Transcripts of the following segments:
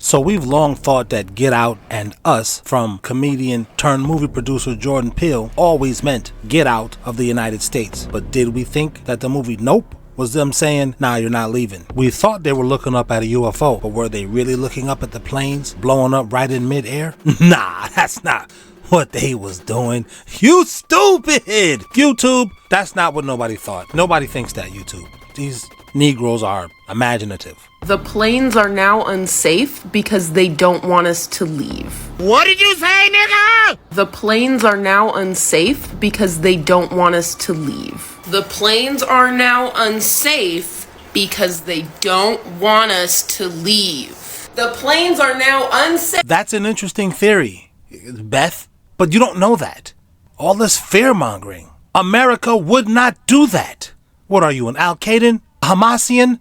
So we've long thought that Get Out and Us from comedian turned movie producer Jordan Peele always meant get out of the United States. But did we think that the movie Nope was them saying, nah, you're not leaving? We thought they were looking up at a UFO, but were they really looking up at the planes blowing up right in midair? Nah, that's not what they was doing. You stupid! YouTube, that's not what nobody thought. Nobody thinks that, YouTube. These Negroes are imaginative. The planes are now unsafe because they don't want us to leave. What did you say, nigga? The planes are now unsafe because they don't want us to leave. The planes are now unsafe because they don't want us to leave. The planes are now unsafe. That's an interesting theory, Beth, but you don't know that. All this fear-mongering. America would not do that. What are you, an Al-Qaeda? Hamasian?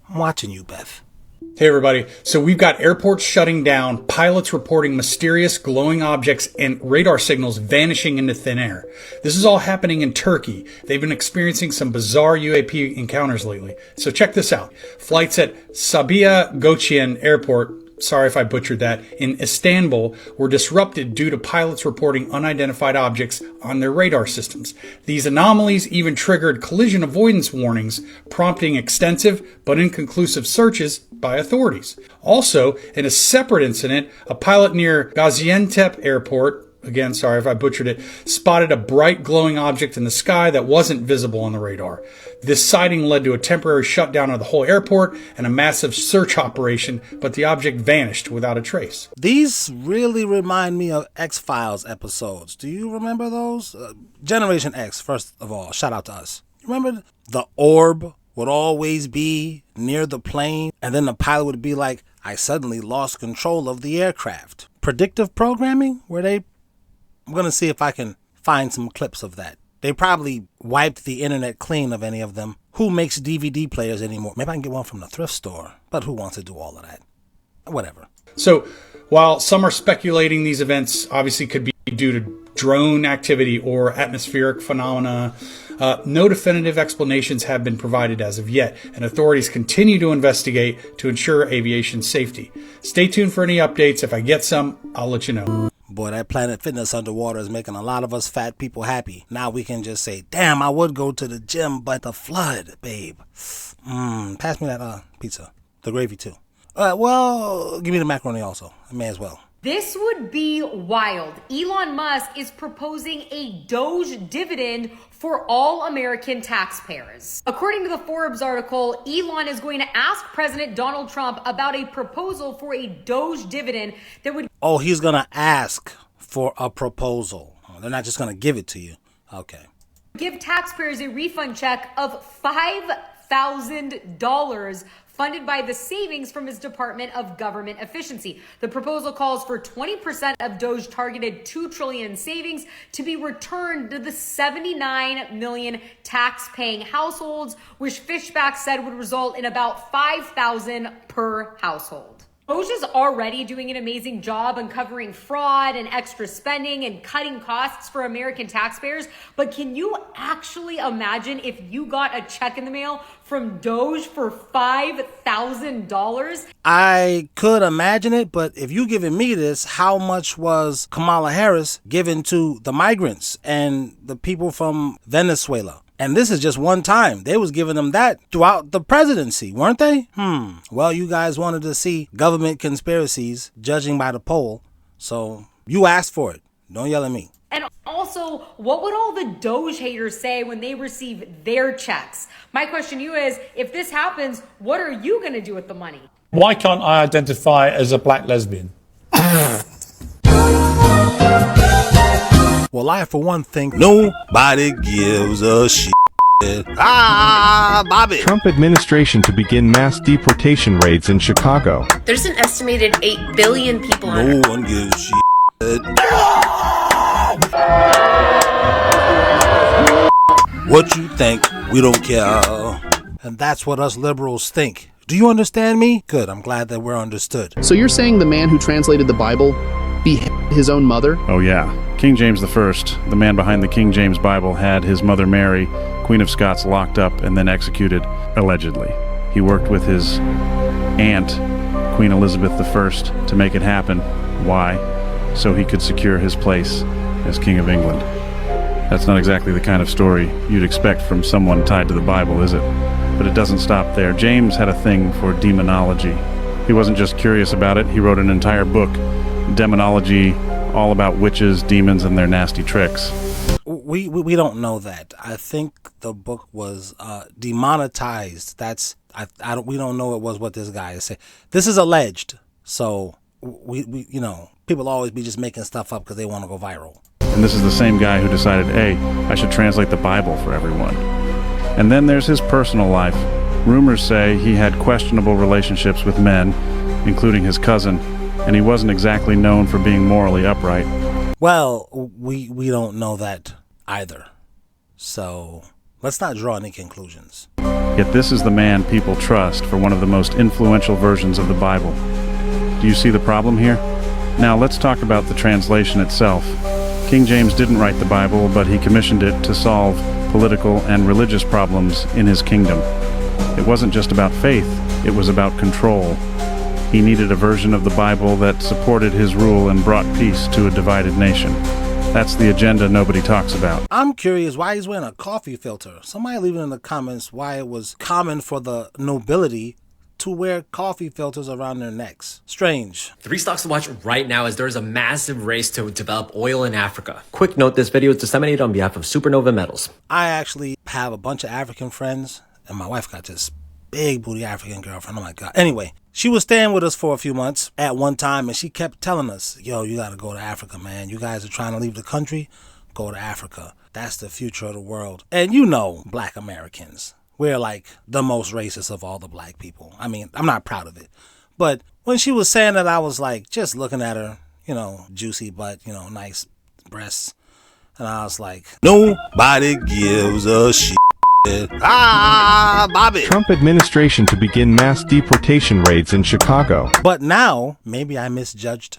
I'm watching you, Beth. Hey everybody, so we've got airports shutting down, pilots reporting mysterious glowing objects and radar signals vanishing into thin air. This is all happening in Turkey. They've been experiencing some bizarre UAP encounters lately. So check this out. Flights at Sabiha Gökçen Airport, sorry if I butchered that, in Istanbul were disrupted due to pilots reporting unidentified objects on their radar systems. These anomalies even triggered collision avoidance warnings, prompting extensive but inconclusive searches by authorities. Also, in a separate incident, a pilot near Gaziantep Airport, again, sorry if I butchered it, spotted a bright glowing object in the sky that wasn't visible on the radar. This sighting led to a temporary shutdown of the whole airport and a massive search operation, but the object vanished without a trace. These really remind me of X-Files episodes. Do you remember those? Generation X, first of all, shout out to us. Remember the orb would always be near the plane, and then the pilot would be like, I suddenly lost control of the aircraft. Predictive programming? I'm going to see if I can find some clips of that. They probably wiped the internet clean of any of them. Who makes DVD players anymore? Maybe I can get one from the thrift store. But who wants to do all of that? Whatever. So, while some are speculating these events obviously could be due to drone activity or atmospheric phenomena, no definitive explanations have been provided as of yet, and authorities continue to investigate to ensure aviation safety. Stay tuned for any updates. If I get some, I'll let you know. Boy, that Planet Fitness underwater is making a lot of us fat people happy. Now we can just say, damn, I would go to the gym, but the flood, babe. Pass me that pizza. The gravy, too. Well, give me the macaroni also. I may as well. This would be wild. Elon Musk is proposing a Doge dividend for all American taxpayers. According to the Forbes article, Elon is going to ask President Donald Trump about a proposal for a Doge dividend that would... Oh, he's going to ask for a proposal. They're not just going to give it to you. Okay. Give taxpayers a refund check of $5,000 funded by the savings from his Department of Government Efficiency. The proposal calls for 20% of Doge targeted $2 trillion savings to be returned to the 79 million tax-paying households, which Fishback said would result in about $5,000 per household. Doge is already doing an amazing job uncovering fraud and extra spending and cutting costs for American taxpayers. But can you actually imagine if you got a check in the mail from Doge for $5,000? I could imagine it, but if you giving me this, how much was Kamala Harris given to the migrants and the people from Venezuela? And this is just one time. They was giving them that throughout the presidency, weren't they? Well, you guys wanted to see government conspiracies, judging by the poll. So you asked for it. Don't yell at me. And also, what would all the Doge haters say when they receive their checks? My question to you is, if this happens, what are you going to do with the money? Why can't I identify as a black lesbian? Well, I, for one, think nobody gives a shit. Bobby. Trump administration to begin mass deportation raids in Chicago. There's an estimated 8 billion people on Earth. No one gives a shit. What you think? We don't care. And that's what us liberals think. Do you understand me? Good, I'm glad that we're understood. So you're saying the man who translated the Bible beheaded his own mother? Oh yeah. King James I, the man behind the King James Bible, had his mother Mary, Queen of Scots, locked up and then executed, allegedly. He worked with his aunt, Queen Elizabeth I to make it happen. Why? So he could secure his place as King of England. That's not exactly the kind of story you'd expect from someone tied to the Bible, is it? But it doesn't stop there. James had a thing for demonology. He wasn't just curious about it, he wrote an entire book, Demonology, all about witches, demons, and their nasty tricks. We don't know that. I think the book was demonetized. We don't know it was what this guy is saying. This is alleged, so we people always be just making stuff up because they want to go viral. And this is the same guy who decided, hey, I should translate the Bible for everyone. And then there's his personal life. Rumors say he had questionable relationships with men, including his cousin, and he wasn't exactly known for being morally upright. Well, we don't know that either. So let's not draw any conclusions. Yet this is the man people trust for one of the most influential versions of the Bible. Do you see the problem here? Now let's talk about the translation itself. King James didn't write the Bible, but he commissioned it to solve political and religious problems in his kingdom. It wasn't just about faith, it was about control. He needed a version of the Bible that supported his rule and brought peace to a divided nation. That's the agenda nobody talks about. I'm curious why he's wearing a coffee filter. Somebody leave it in the comments why it was common for the nobility to wear coffee filters around their necks. Strange. 3 stocks to watch right now as there is a massive race to develop oil in Africa. Quick note, this video is disseminated on behalf of Supernova Metals. I actually have a bunch of African friends, and my wife got this big booty African girlfriend. Oh my God. Anyway, she was staying with us for a few months at one time, and she kept telling us, yo, you got to go to Africa, man. You guys are trying to leave the country? Go to Africa. That's the future of the world. And you know, black Americans, we're like the most racist of all the black people. I mean, I'm not proud of it. But when she was saying that, I was like, just looking at her, juicy butt, nice breasts. And I was like, nobody gives a shit. Bobby. Trump administration to begin mass deportation raids in Chicago. But now, maybe I misjudged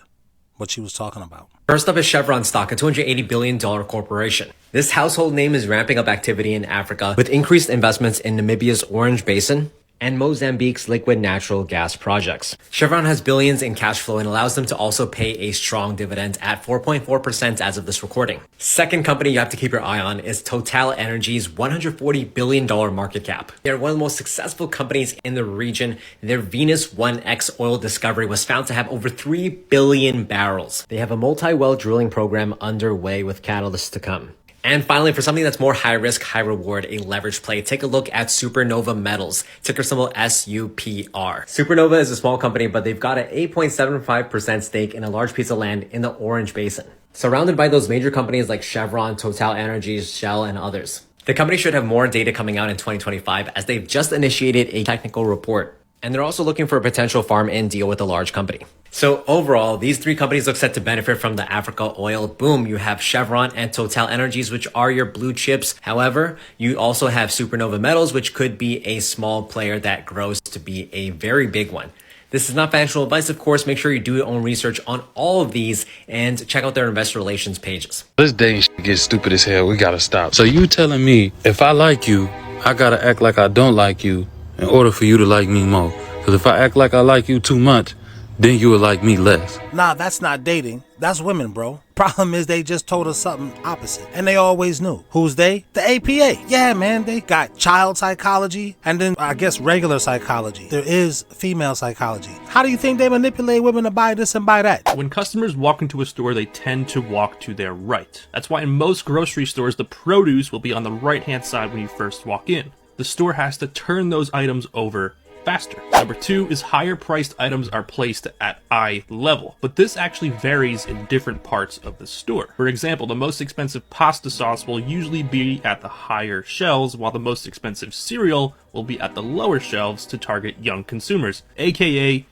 what she was talking about. First up is Chevron stock, a $280 billion corporation. This household name is ramping up activity in Africa with increased investments in Namibia's Orange Basin and Mozambique's liquid natural gas projects. Chevron has billions in cash flow and allows them to also pay a strong dividend at 4.4% as of this recording. Second company you have to keep your eye on is Total Energy's $140 billion market cap. They're one of the most successful companies in the region. Their Venus 1X oil discovery was found to have over 3 billion barrels. They have a multi-well drilling program underway with catalysts to come. And finally, for something that's more high risk, high reward, a leverage play, take a look at Supernova Metals, ticker symbol SUPR. Supernova is a small company, but they've got an 8.75% stake in a large piece of land in the Orange Basin, surrounded by those major companies like Chevron, Total Energies, Shell, and others. The company should have more data coming out in 2025 as they've just initiated a technical report. And they're also looking for a potential farm-in deal with a large company. So overall, these 3 companies look set to benefit from the Africa oil boom. You have Chevron and Total Energies, which are your blue chips. However, you also have Supernova Metals, which could be a small player that grows to be a very big one. This is not financial advice, of course. Make sure you do your own research on all of these and check out their investor relations pages. This dating shit gets stupid as hell. We gotta stop. So you telling me if I like you, I gotta act like I don't like you in order for you to like me more? Because if I act like I like you too much, then you would like me less. Nah, that's not dating. That's women, bro. Problem is they just told us something opposite. And they always knew. Who's they? The APA. Yeah, man, they got child psychology and then I guess regular psychology. There is female psychology. How do you think they manipulate women to buy this and buy that? When customers walk into a store, they tend to walk to their right. That's why in most grocery stores, the produce will be on the right-hand side when you first walk in. The store has to turn those items over faster. Number 2 is higher priced items are placed at eye level, but this actually varies in different parts of the store. For example, the most expensive pasta sauce will usually be at the higher shelves, while the most expensive cereal will be at the lower shelves to target young consumers, aka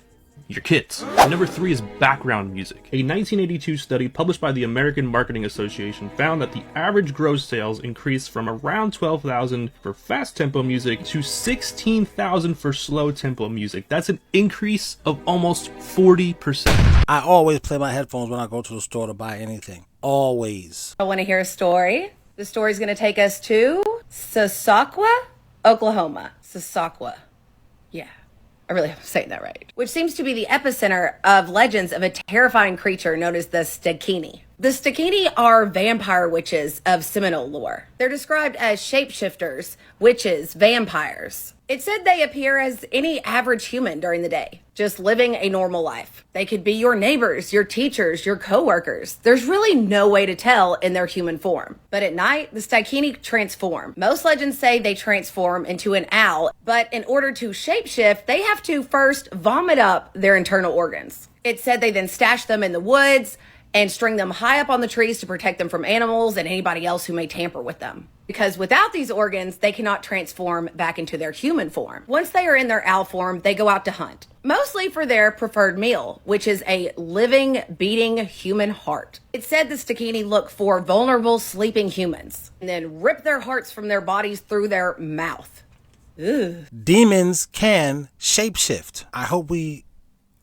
your kids. And number 3 is background music. A 1982 study published by the American Marketing Association found that the average gross sales increased from around $12,000 for fast tempo music to $16,000 for slow tempo music. That's an increase of almost 40%. I always play my headphones when I go to the store to buy anything. Always. I want to hear a story. The story's going to take us to Sasakwa, Oklahoma. Sasakwa. Yeah. I really am saying that right. Which seems to be the epicenter of legends of a terrifying creature known as the Sakini. The Sakini are vampire witches of Seminole lore. They're described as shapeshifters, witches, vampires. It's said they appear as any average human during the day, just living a normal life. They could be your neighbors, your teachers, your coworkers. There's really no way to tell in their human form. But at night, the Sakini transform. Most legends say they transform into an owl, but in order to shapeshift, they have to first vomit up their internal organs. It's said they then stash them in the woods and string them high up on the trees to protect them from animals and anybody else who may tamper with them. Because without these organs, they cannot transform back into their human form. Once they are in their owl form, they go out to hunt, mostly for their preferred meal, which is a living, beating human heart. It's said the Sakini look for vulnerable, sleeping humans and then rip their hearts from their bodies through their mouth. Ugh. Demons can shapeshift. I hope we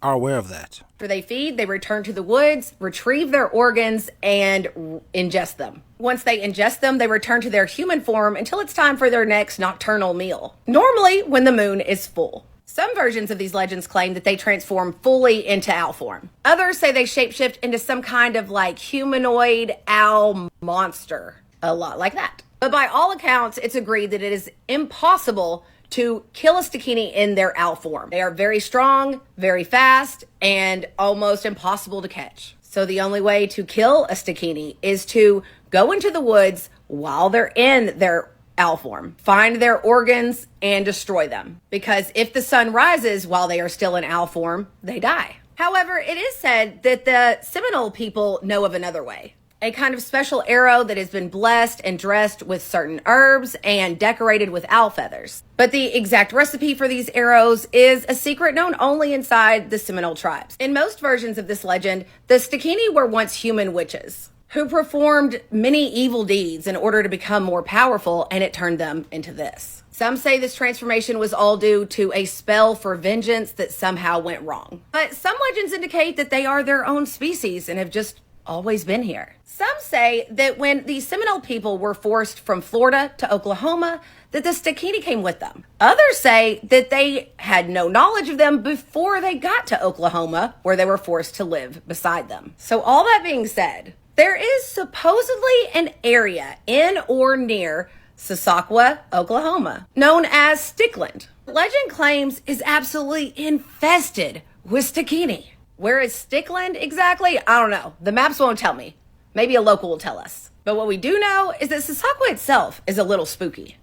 are aware of that. After they feed, they return to the woods, retrieve their organs, and ingest them. Once they ingest them, they return to their human form until it's time for their next nocturnal meal, normally when the moon is full. Some versions of these legends claim that they transform fully into owl form. Others say they shapeshift into some kind of like humanoid owl monster, a lot like that. But by all accounts, it's agreed that it is impossible to kill a Sakini in their owl form. They are very strong, very fast, and almost impossible to catch. So the only way to kill a Sakini is to go into the woods while they're in their owl form, find their organs, and destroy them. Because if the sun rises while they are still in owl form, they die. However, it is said that the Seminole people know of another way. A kind of special arrow that has been blessed and dressed with certain herbs and decorated with owl feathers. But the exact recipe for these arrows is a secret known only inside the Seminole tribes. In most versions of this legend, the Sakini were once human witches who performed many evil deeds in order to become more powerful, and it turned them into this. Some say this transformation was all due to a spell for vengeance that somehow went wrong. But some legends indicate that they are their own species and have just always been here. Some say that when the Seminole people were forced from Florida to Oklahoma, that the Sakini came with them. Others say that they had no knowledge of them before they got to Oklahoma, where they were forced to live beside them. So all that being said, there is supposedly an area in or near Sasakwa, Oklahoma, known as Stickland. Legend claims is absolutely infested with Sakini. Where is Stickland exactly? I don't know. The maps won't tell me. Maybe a local will tell us. But what we do know is that Sasakwa itself is a little spooky.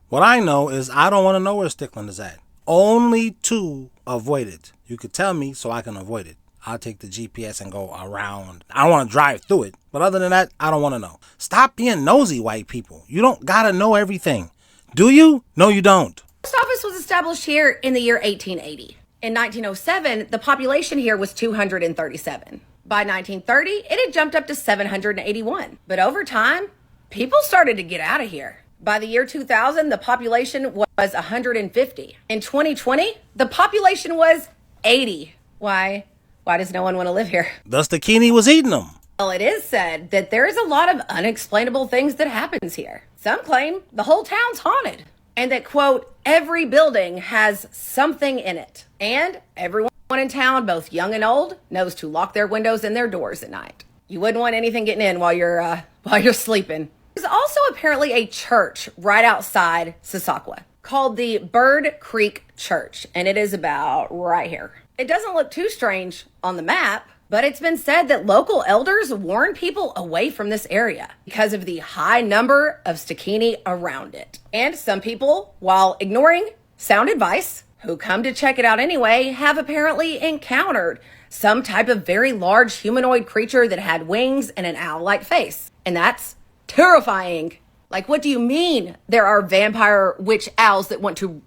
What I know is I don't want to know where Stickland is at. Only to avoid it. You could tell me so I can avoid it. I'll take the GPS and go around. I don't want to drive through it. But other than that, I don't want to know. Stop being nosy, white people. You don't gotta know everything. Do you? No, you don't. The post office was established here in the year 1880. In 1907, the population here was 237. By 1930, it had jumped up to 781. But over time, people started to get out of here. By the year 2000, the population was 150. In 2020, the population was 80. Why does no one want to live here? The Sakini was eating them. Well, it is said that there is a lot of unexplainable things that happens here. Some claim the whole town's haunted. And that, quote, every building has something in it. And everyone in town, both young and old, knows to lock their windows and their doors at night. You wouldn't want anything getting in while you're sleeping. There's also apparently a church right outside Sasakwa called the Bird Creek Church, and it is about right here. It doesn't look too strange on the map, but it's been said that local elders warn people away from this area because of the high number of Sakini around it. And some people, while ignoring sound advice, who come to check it out anyway, have apparently encountered some type of very large humanoid creature that had wings and an owl-like face. And that's terrifying. Like, what do you mean there are vampire witch owls that want to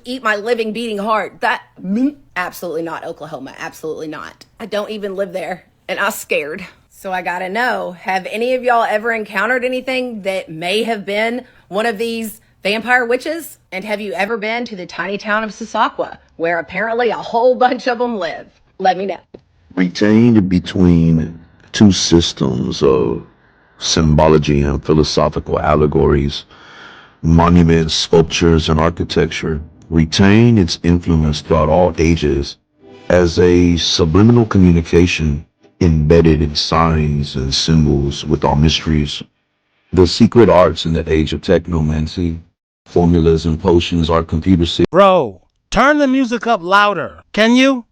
eat my living, beating heart? Absolutely not, Oklahoma. Absolutely not. I don't even live there, and I'm scared. So I gotta know, have any of y'all ever encountered anything that may have been one of these vampire witches? And have you ever been to the tiny town of Sasakwa, where apparently a whole bunch of them live? Let me know. Retained between two systems of symbology and philosophical allegories, monuments, sculptures, and architecture, retain its influence throughout all ages as a subliminal communication embedded in signs and symbols with all mysteries. The secret arts in the age of technomancy, formulas and potions are computer Bro, turn the music up louder. Can you?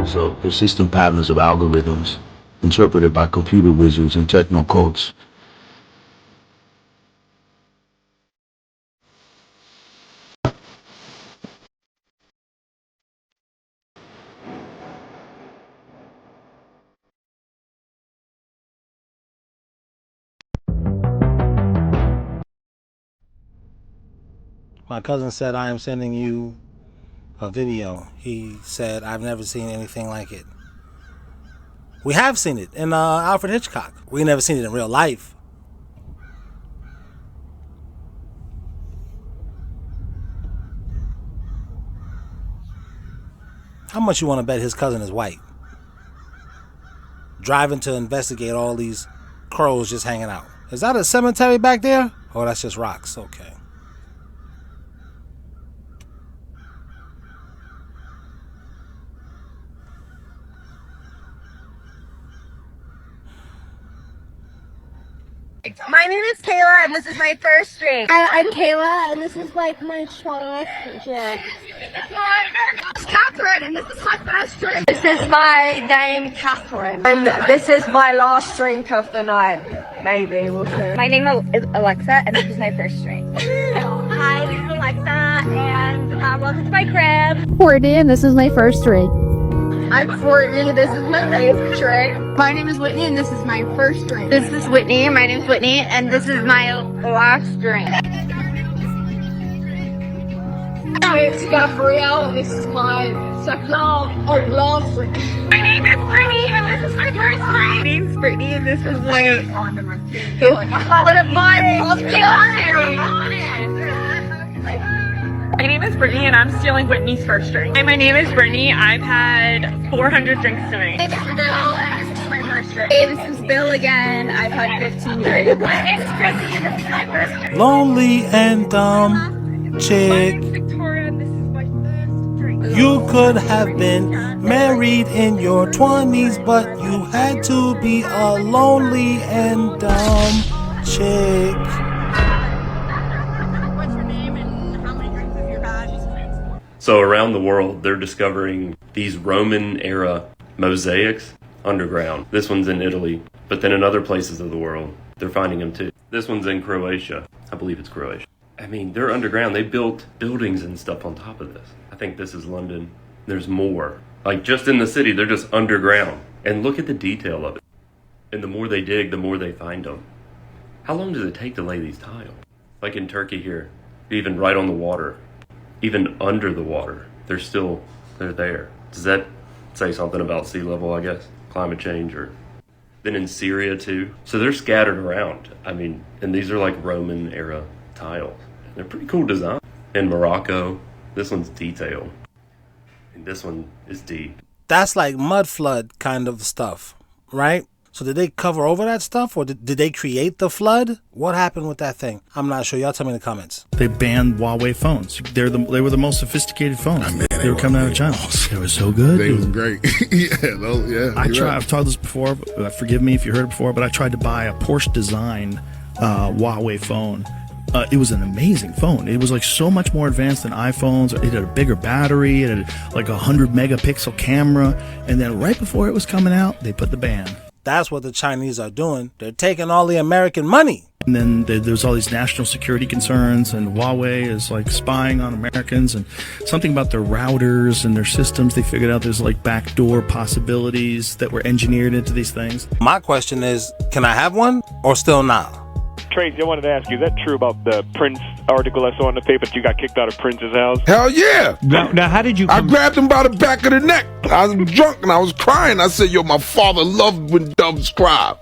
sigils of persistent patterns of algorithms interpreted by computer wizards and techno cults. My cousin said, I am sending you a video. He said, I've never seen anything like it. We have seen it in Alfred Hitchcock. We never seen it in real life. How much you want to bet his cousin is white? Driving to investigate all these crows just hanging out. Is that a cemetery back there? Oh, that's just rocks. Okay. My name is Kayla, and this is my first drink. I'm Kayla, and this is like my first drink. Catherine, and this is my first drink. This is my name, Catherine, and this is my last drink of the night. Maybe we'll see. My name is Alexa, and this is my first drink. Hi, this is Alexa, and welcome to my crib. Courtney, and this is my first drink. I'm Courtney, this is my first drink. My name is Whitney, and this is my first drink. This is Whitney, my name is Whitney, and this is my last drink. It's Gabrielle, and this is my second or last drink. My name is Brittany, and this is my first drink. My name is Brittany, and this is my My name is Brittany, and I'm stealing Whitney's first drink. Hi, my name is Brittany. I've had 400 drinks tonight. My name is Bill, and this is my first drink. Hey, this is Bill again. I've had 15 drinks. My name is Chrissy, and this is my first drink. Lonely and dumb chick. Victoria, and this is my first drink. You could have been married in your 20s, but you had to be a lonely and dumb chick. So around the world, they're discovering these Roman-era mosaics underground. This one's in Italy, but then in other places of the world, they're finding them too. This one's in Croatia. I believe it's Croatia. I mean, they're underground. They built buildings and stuff on top of this. I think this is London. There's more. Like, just in the city, they're just underground. And look at the detail of it. And the more they dig, the more they find them. How long does it take to lay these tiles? Like in Turkey here, even right on the water. Even under the water, they're there. Does that say something about sea level, I guess? Climate change, or then in Syria too. So they're scattered around. I mean, and these are like Roman era tiles. They're pretty cool design. In Morocco, this one's detailed. And this one is deep. That's like mud flood kind of stuff, right? So did they cover over that stuff, or did they create the flood? What happened with that thing? I'm not sure. Y'all tell me in the comments. They banned Huawei phones. They were the most sophisticated phones. They were coming out of China. Awesome. They were so good. They was great. I've told this before. Forgive me if you heard it before, but I tried to buy a Porsche design Huawei phone. It was an amazing phone. It was like so much more advanced than iPhones. It had a bigger battery. It had like 100 megapixel camera. And then right before it was coming out, they put the ban. That's what the Chinese are doing. They're taking all the American money. And then there's all these national security concerns, and Huawei is like spying on Americans, and something about their routers and their systems. They figured out there's like backdoor possibilities that were engineered into these things. My question is, can I have one or still not? Tracy, I wanted to ask you, is that true about the Prince article I saw in the paper that you got kicked out of Prince's house? Hell yeah! Now how did you I grabbed him by the back of the neck. I was drunk and I was crying. I said, yo, my father loved when doves cry.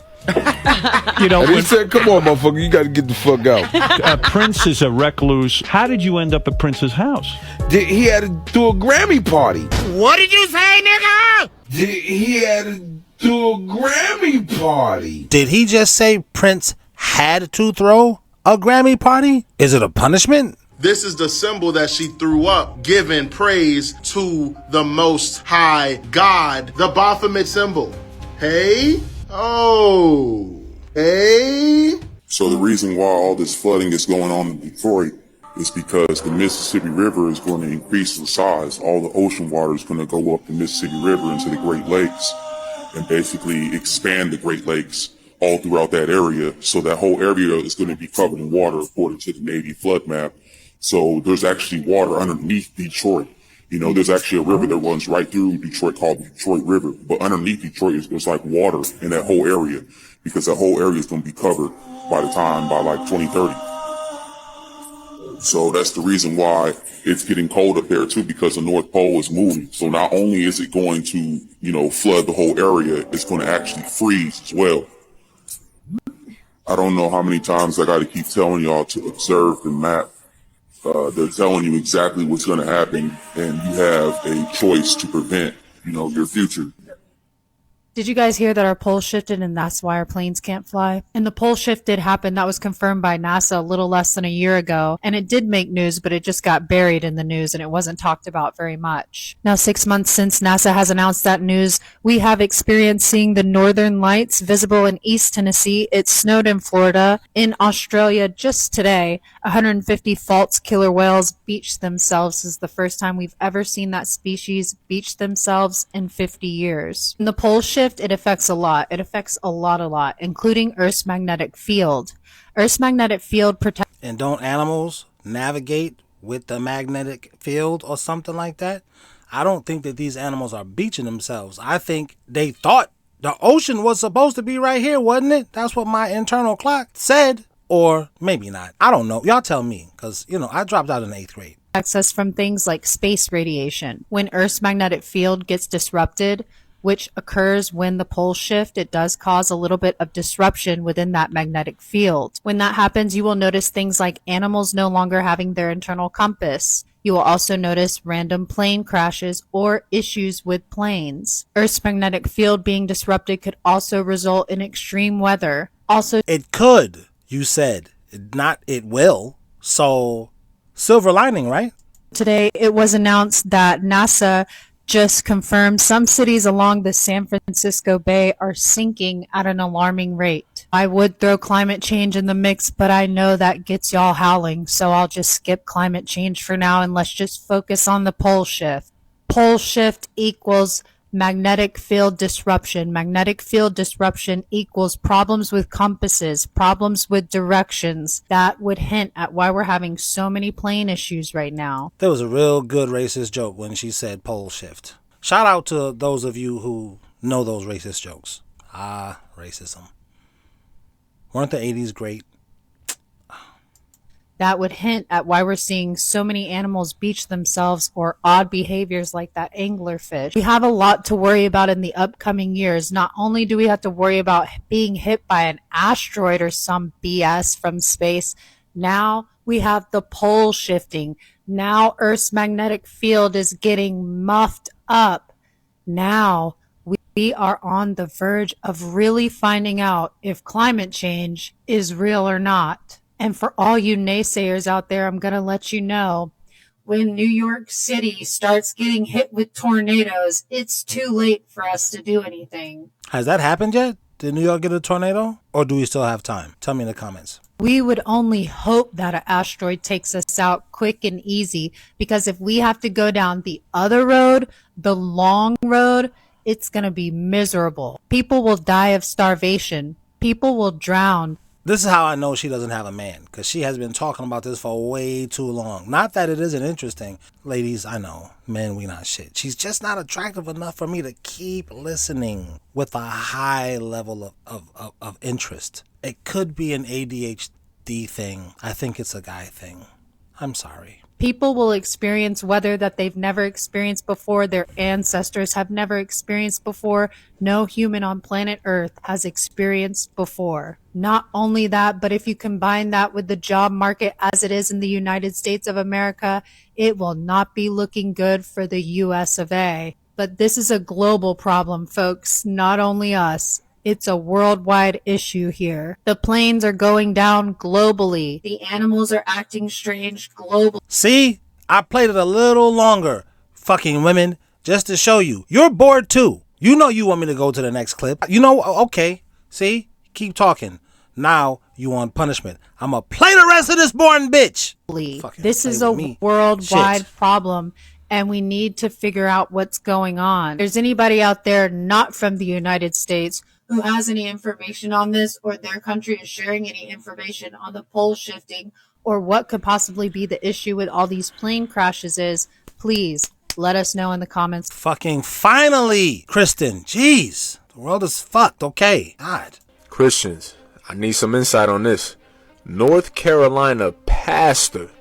You know, and he said, come on, motherfucker, you got to get the fuck out. Prince is a recluse. How did you end up at Prince's house? He had to do a Grammy party. What did you say, nigga? He had to do a Grammy party. Did he just say Prince had to throw a Grammy party? Is it a punishment? This is the symbol that she threw up, giving praise to the Most High God. The Baphomet symbol. Hey? Oh. Hey? So the reason why all this flooding is going on in Detroit is because the Mississippi River is going to increase in size. All the ocean water is going to go up the Mississippi River into the Great Lakes and basically expand the Great Lakes all throughout that area. So that whole area is going to be covered in water according to the Navy flood map. So there's actually water underneath Detroit. You know, there's actually a river that runs right through Detroit called the Detroit River. But underneath Detroit, there's like water in that whole area because that whole area is going to be covered by like 2030. So that's the reason why it's getting cold up there too, because the North Pole is moving. So not only is it going to, you know, flood the whole area, it's going to actually freeze as well. I don't know how many times I got to keep telling y'all to observe the map. They're telling you exactly what's going to happen, and you have a choice to prevent, you know, your future. Did you guys hear that our pole shifted and that's why our planes can't fly? And the pole shift did happen. That was confirmed by NASA a little less than a year ago. And it did make news, but it just got buried in the news and it wasn't talked about very much. Now, 6 months since NASA has announced that news, we have experienced seeing the northern lights visible in East Tennessee. It snowed in Florida. In Australia just today, 150 false killer whales beached themselves. This is the first time we've ever seen that species beach themselves in 50 years. And the pole shift, it affects a lot. It affects a lot, including Earth's magnetic field. Earth's magnetic field protects... And don't animals navigate with the magnetic field or something like that? I don't think that these animals are beaching themselves. I think they thought the ocean was supposed to be right here, wasn't it? That's what my internal clock said. Or maybe not. I don't know. Y'all tell me, because, you know, I dropped out in 8th grade. Access from things like space radiation. When Earth's magnetic field gets disrupted, which occurs when the poles shift, it does cause a little bit of disruption within that magnetic field. When that happens, you will notice things like animals no longer having their internal compass. You will also notice random plane crashes or issues with planes. Earth's magnetic field being disrupted could also result in extreme weather. Also, it could, you said, not it will. So, silver lining, right? Today, it was announced that NASA just confirmed some cities along the San Francisco Bay are sinking at an alarming rate. I would throw climate change in the mix, but I know that gets y'all howling, so I'll just skip climate change for now and let's just focus on the pole shift. Pole shift equals magnetic field disruption. Magnetic field disruption equals problems with compasses, problems with directions. That would hint at why we're having so many plane issues right now. There was a real good racist joke when she said pole shift. Shout out to those of you who know those racist jokes. Ah, racism. Weren't the 80s great? That would hint at why we're seeing so many animals beach themselves or odd behaviors like that anglerfish. We have a lot to worry about in the upcoming years. Not only do we have to worry about being hit by an asteroid or some BS from space, now we have the pole shifting. Now Earth's magnetic field is getting muffed up. Now we are on the verge of really finding out if climate change is real or not. And for all you naysayers out there, I'm going to let you know, when New York City starts getting hit with tornadoes, it's too late for us to do anything. Has that happened yet? Did New York get a tornado? Or do we still have time? Tell me in the comments. We would only hope that an asteroid takes us out quick and easy, because if we have to go down the other road, the long road, it's going to be miserable. People will die of starvation. People will drown. This is how I know she doesn't have a man, because she has been talking about this for way too long. Not that it isn't interesting. Ladies, I know, men, we not shit. She's just not attractive enough for me to keep listening with a high level of interest. It could be an ADHD thing. I think it's a guy thing. I'm sorry. People will experience weather that they've never experienced before, their ancestors have never experienced before, no human on planet Earth has experienced before. Not only that, but if you combine that with the job market as it is in the United States of America, it will not be looking good for the US of A. But this is a global problem, folks, not only us. It's a worldwide issue here. The planes are going down globally. The animals are acting strange globally. See? I played it a little longer, fucking women, just to show you. You're bored too. You know you want me to go to the next clip. You know, okay. See? Keep talking. Now you want punishment. I'm gonna play the rest of this boring bitch. This is a worldwide problem, and we need to figure out what's going on. If there's anybody out there not from the United States who has any information on this, or their country is sharing any information on the pole shifting, or what could possibly be the issue with all these plane crashes is, please let us know in the comments. Fucking finally, Kristen. Jeez. The world is fucked, okay? God. Christians, I need some insight on this. North Carolina pastor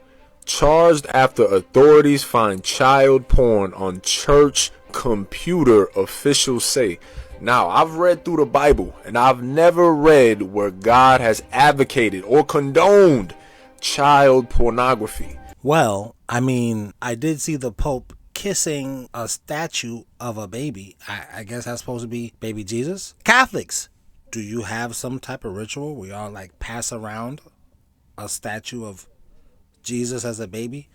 charged after authorities find child porn on church computer, officials say. Now, I've read through the Bible, and I've never read where God has advocated or condoned child pornography. Well, I mean, I did see the Pope kissing a statue of a baby. I guess that's supposed to be baby Jesus. Catholics, do you have some type of ritual where y'all like pass around a statue of Jesus as a baby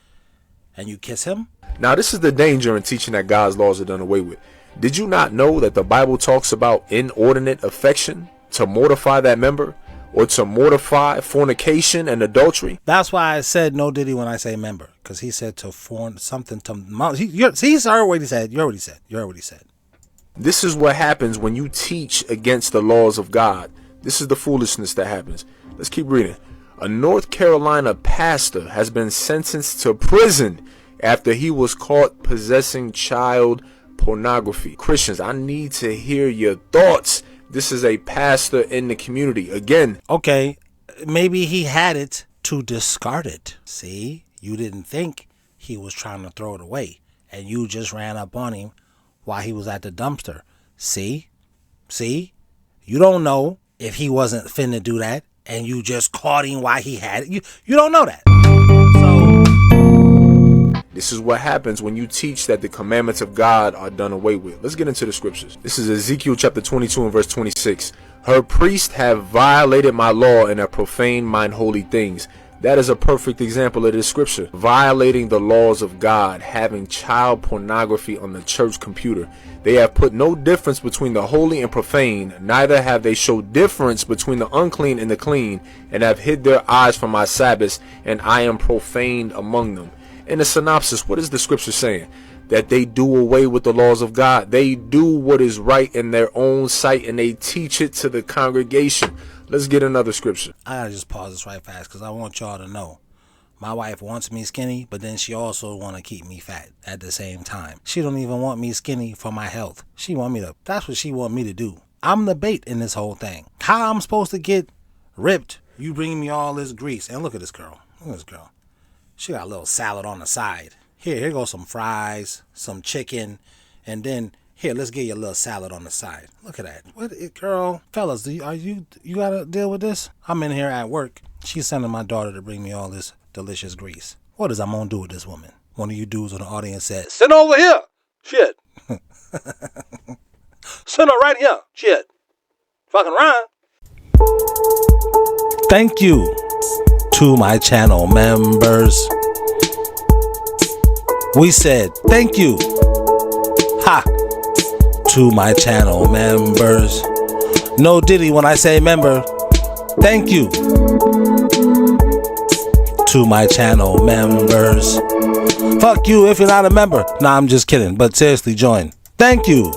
and you kiss him? Now, this is the danger in teaching that God's laws are done away with. Did you not know that the Bible talks about inordinate affection, to mortify that member, or to mortify fornication and adultery? That's why I said no Diddy when I say member, because he said to form something to. He's already said. You already said. This is what happens when you teach against the laws of God. This is the foolishness that happens. Let's keep reading. A North Carolina pastor has been sentenced to prison after he was caught possessing child pornography. Christians, I need to hear your thoughts. This is a pastor in the community. Again. Okay, maybe he had it to discard it. See, you didn't think he was trying to throw it away, and you just ran up on him while he was at the dumpster. See, you don't know if he wasn't finna do that, and you just caught him while he had it. You don't know that. This is what happens when you teach that the commandments of God are done away with. Let's get into the scriptures. This is Ezekiel chapter 22 and verse 26. Her priests have violated my law and have profaned mine holy things. That is a perfect example of this scripture. Violating the laws of God, having child pornography on the church computer. They have put no difference between the holy and profane, neither have they showed difference between the unclean and the clean, and have hid their eyes from my Sabbaths, and I am profaned among them. In a synopsis, what is the scripture saying? That they do away with the laws of God. They do what is right in their own sight, and they teach it to the congregation. Let's get another scripture. I gotta just pause this right fast because I want y'all to know. My wife wants me skinny, but then she also want to keep me fat at the same time. She don't even want me skinny for my health. She want me to, that's what she want me to do. I'm the bait in this whole thing. How I'm supposed to get ripped? You bring me all this grease. And look at this girl. Look at this girl. She got a little salad on the side. Here goes some fries, some chicken, and then here, let's get you a little salad on the side. Look at that. What, girl, fellas, you gotta deal with this? I'm in here at work. She's sending my daughter to bring me all this delicious grease. What is I'm gonna do with this woman? One of you dudes in the audience said, "Send her over here." Shit. Send her right here. Shit. Fucking Ryan. Thank you to my channel members. We said thank you. Ha. To my channel members. No Diddy when I say member. Thank you. To my channel members. Fuck you if you're not a member. Nah, I'm just kidding. But seriously, join. Thank you.